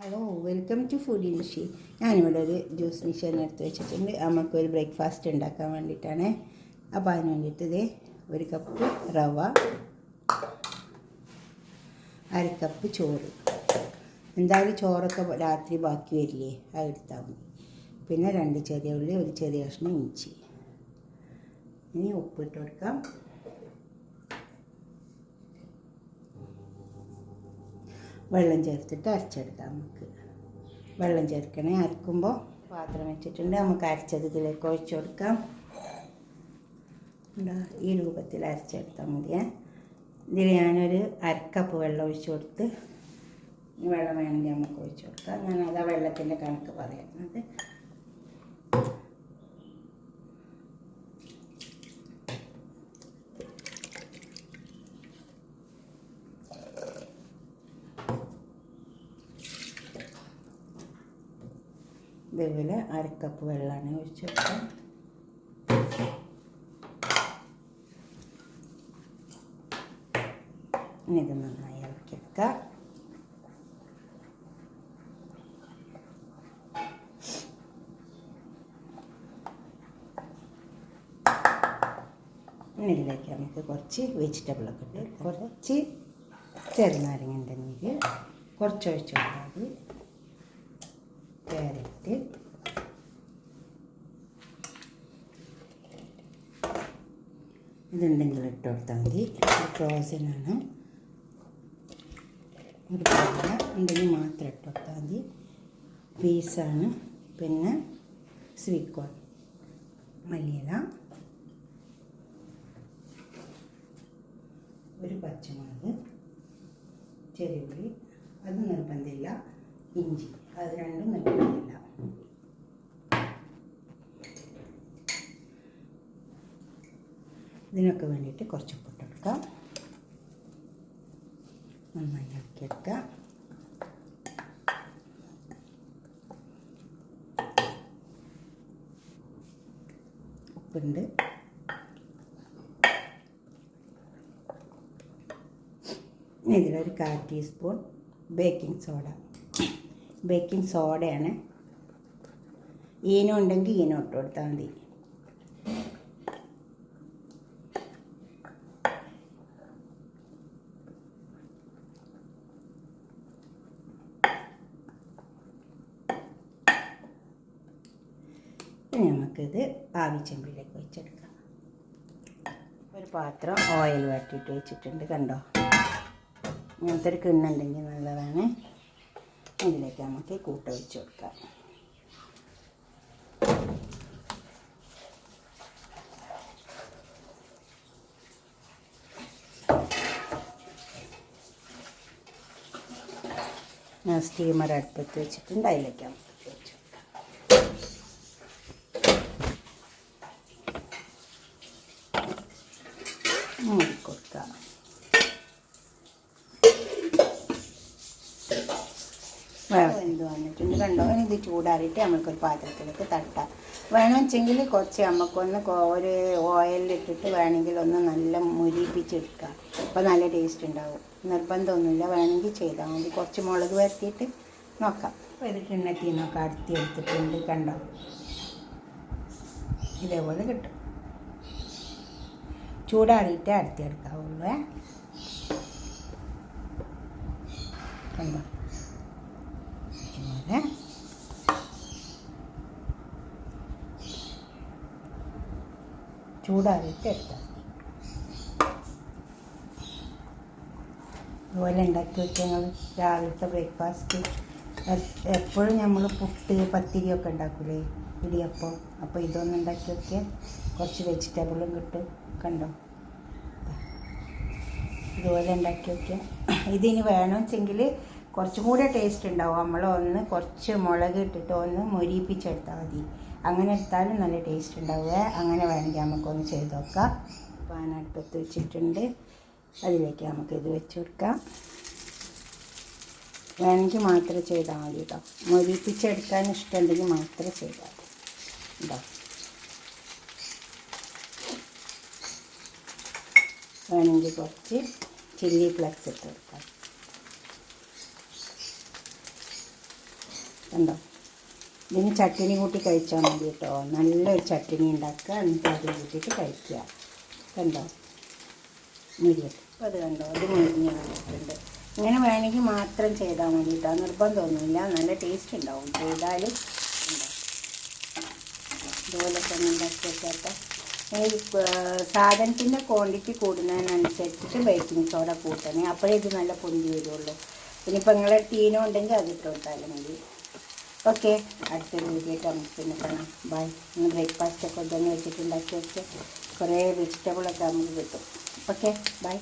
Hello, welcome to food Inshi. ഞാനിവിടെ ഒരു juice machine എടുത്ത് വെച്ചിട്ടുണ്ട്. നമുക്കൊരു ബ്രേക്ക്ഫാസ്റ്റ് ഉണ്ടാക്കാൻ വേണ്ടിയിട്ടാണ്. അപ്പോൾ അതിന് വേണ്ടിയിട്ട് ഇത് 1 കപ്പ് റവ, 1/2 കപ്പ് ചോറ്. എന്തായാലും ചോറൊക്കെ രാത്രി ബാക്കി വരില്ലേ, അത് എടുത്താൽ മതി. പിന്നെ 2 ചെറിയ ഉള്ളി, 1 ചെറിയ കഷ്ണം ഇഞ്ചി. ഇനി ഉപ്പിട്ട് കൊടുക്കാം. വെള്ളം ചേർത്തിട്ട് അരച്ചെടുക്കാം. നമുക്ക് വെള്ളം ചേർക്കണേ. അരക്കുമ്പോൾ പാത്രം വെച്ചിട്ടുണ്ട്. നമുക്ക് അരച്ചത് ഇതിലേക്ക് ഒഴിച്ചു കൊടുക്കാം. ഈ രൂപത്തിൽ അരച്ചെടുത്താൽ മതിയേ. ഇതിൽ ഞാനൊരു 1/2 കപ്പ് വെള്ളം ഒഴിച്ചു കൊടുത്ത്, വെള്ളം വേണമെങ്കിൽ നമുക്ക് ഒഴിച്ചു കൊടുക്കാം. ഞാനത് ആ വെള്ളത്തിൻ്റെ കണക്ക് പറയുന്നത്. ഇതേപോലെ 1/2 കപ്പ് വെള്ളമാണ് ഒഴിച്ച് വെക്കാം. ഇനി ഇത് നന്നായി ഇളക്കിയെടുക്കാം. ഇനി ഇതിലേക്ക് നമുക്ക് കുറച്ച് വെജിറ്റബിളൊക്കെ ഇട്ട്, കുറച്ച് ചെറുനാരങ്ങൻ്റെ നീര് കുറച്ച് ഒഴിച്ച് കൊടുത്താൽ മതി. ക്യാരറ്റ്, ഇതുണ്ടെങ്കിൽ ഇട്ട് കൊടുത്താൽ മതി. ഫ്രോസനാണ്. ഒരു പാല ഉണ്ടെങ്കിൽ മാത്രം ഇട്ട് കൊടുത്താൽ മതി. പീസാണ്. പിന്നെ സ്വീറ്റ് കോൺ, മല്ലിയില, ഒരു പച്ചമുളക്, ചെറിയുള്ളി, അത് നിർബന്ധമില്ല. ഇഞ്ചി, അത് രണ്ടും നിർബന്ധമില്ല. ഇതിനൊക്കെ വേണ്ടിയിട്ട് കുറച്ച് ഉപ്പിട്ട് കൊടുക്കാം. നന്നായി ഇളക്കിയെടുക്കാം. ഉപ്പുണ്ട്. ഇനി ഇതിലൊരു 1/4 ടീസ്പൂൺ ബേക്കിംഗ് സോഡയാണ്. ഈനോ ഉണ്ടെങ്കിൽ ഈനോ ഇട്ട് കൊടുത്താൽ മതി. ഇനി നമുക്കിത് ആവിച്ചെമ്പിലേക്ക് വെച്ചെടുക്കാം. ഒരു പാത്രം ഓയിൽ വട്ടിയിട്ട് വെച്ചിട്ടുണ്ട്. കണ്ടോ, ഇങ്ങനത്തെ ഒരു കിണ്ണുണ്ടെങ്കിൽ നല്ലതാണ്. ഇതിലേക്ക് നമുക്ക് കൂട്ട വെച്ച് കൊടുക്കാം. ഞാൻ സ്റ്റീമർ അടുപ്പത്ത് വെച്ചിട്ടുണ്ട്. അതിലേക്ക് നമുക്ക് വെച്ച് കൊടുക്കാം. മൂടിക്കൊടുക്കാം. എന്ത് വന്നിട്ടുണ്ട് കണ്ടോ. ഇത് ചൂടാറിയിട്ട് നമുക്കൊരു പാത്രത്തിലേക്ക് തട്ടാം. വേണമെങ്കിൽ കുറച്ച് നമുക്കൊന്ന് ഒരു ഓയിലിട്ടിട്ട് വേണമെങ്കിൽ ഒന്ന് നല്ല മുരിപ്പിച്ചെടുക്കാം. അപ്പോൾ നല്ല ടേസ്റ്റ് ഉണ്ടാവും. നിർബന്ധമൊന്നുമില്ല, വേണമെങ്കിൽ ചെയ്താൽ മതി. കുറച്ച് മുളക് വരട്ടിയിട്ട് നോക്കാം. അപ്പോൾ ഇത് കിണ്ണത്തിനൊക്കെ അടുത്തി എടുത്തിട്ടുണ്ട്. കണ്ടോ, ഇതേപോലെ കിട്ടും. ചൂടാറിയിട്ട് അടുത്തി എടുക്കാവുള്ളൂ. കണ്ടോ, ഇതുപോലെ ചൂടാറിയിട്ട് എടുത്താൽ ഇതുപോലെ ഉണ്ടാക്കി വെച്ചാൽ രാവിലത്തെ ബ്രേക്ക്ഫാസ്റ്റ്. എപ്പോഴും നമ്മൾ പുട്ട് പത്തിരിയൊക്കെ ഉണ്ടാക്കൂലേ, ഇടിയപ്പം. അപ്പോൾ ഇതൊന്നും ഉണ്ടാക്കി വെക്കാൻ കുറച്ച് വെജിറ്റബിളും കിട്ടും. കണ്ടോ, ഇതുപോലെ ഉണ്ടാക്കി വയ്ക്കുക. ഇതിന് വേണമെങ്കിൽ കുറച്ചും കൂടെ ടേസ്റ്റ് ഉണ്ടാവും. നമ്മൾ ഒന്ന് കുറച്ച് മുളക് ഇട്ടിട്ട് ഒന്ന് മൊരിപ്പിച്ചെടുത്താൽ മതി. അങ്ങനെ എടുത്താലും നല്ല ടേസ്റ്റ് ഉണ്ടാവുക. അങ്ങനെ വേണമെങ്കിൽ നമുക്കൊന്ന് ചെയ്ത് നോക്കാം. പാൻ അടുപ്പത്ത് വെച്ചിട്ടുണ്ട്. അതിലേക്ക് നമുക്കിത് വെച്ച് കൊടുക്കാം. വേണമെങ്കിൽ മാത്രം ചെയ്താൽ മതി കേട്ടോ. മൊരിപ്പിച്ചെടുക്കാൻ ഇഷ്ടമുണ്ടെങ്കിൽ മാത്രം ചെയ്താൽ മതി. ഉണ്ടോ, വേണമെങ്കിൽ കുറച്ച് ചില്ലി ഫ്ലെക്സ് ഇട്ട് കൊടുക്കാം. കണ്ടോ? ഇതിന് ചട്ടിനി കൂട്ടി കഴിച്ചാൽ മതി കേട്ടോ. നല്ലൊരു ചട്ടിനി ഉണ്ടാക്കുക, എന്നിട്ട് അത് കൂട്ടിയിട്ട് കഴിക്കുക. കണ്ടോ മുരിയിട്ട്? അപ്പോൾ അത് കണ്ടോ, അത് മുരിഞ്ഞ് വന്നിട്ടുണ്ട്. ഇങ്ങനെ വേണമെങ്കിൽ മാത്രം ചെയ്താൽ മതി കേട്ടോ, നിർബന്ധമൊന്നുമില്ല. നല്ല ടേസ്റ്റ് ഉണ്ടാവും ചെയ്താലും. ഉണ്ടോ ഇതുപോലെ തന്നെ ഉണ്ടാക്കി വെച്ചാൽ ഈ സാധനത്തിൻ്റെ ക്വാണ്ടിറ്റി കൂടുന്നതിനനുസരിച്ചിട്ട് ബേക്കിംഗ് സോഡ കൂട്ടണേ, അപ്പോഴേ ഇത് നല്ല പൊന്തി വരുള്ളൂ. ഇനിയിപ്പോൾ നിങ്ങളെ ടീനോ ഉണ്ടെങ്കിൽ അതിട്ട് കൊടുത്താലും മതി. ഓക്കെ, അടുത്തൊരു വീഡിയോ നമുക്ക് പിന്നെ കാണാം. ബൈ. ഇന്ന് ബ്രേക്ക്ഫാസ്റ്റൊക്കെ തന്നെ വെച്ചിട്ടുണ്ടാക്കി വെച്ച് കുറേ വെജിറ്റബിളൊക്കെ നമുക്ക് കിട്ടും. Okay, by.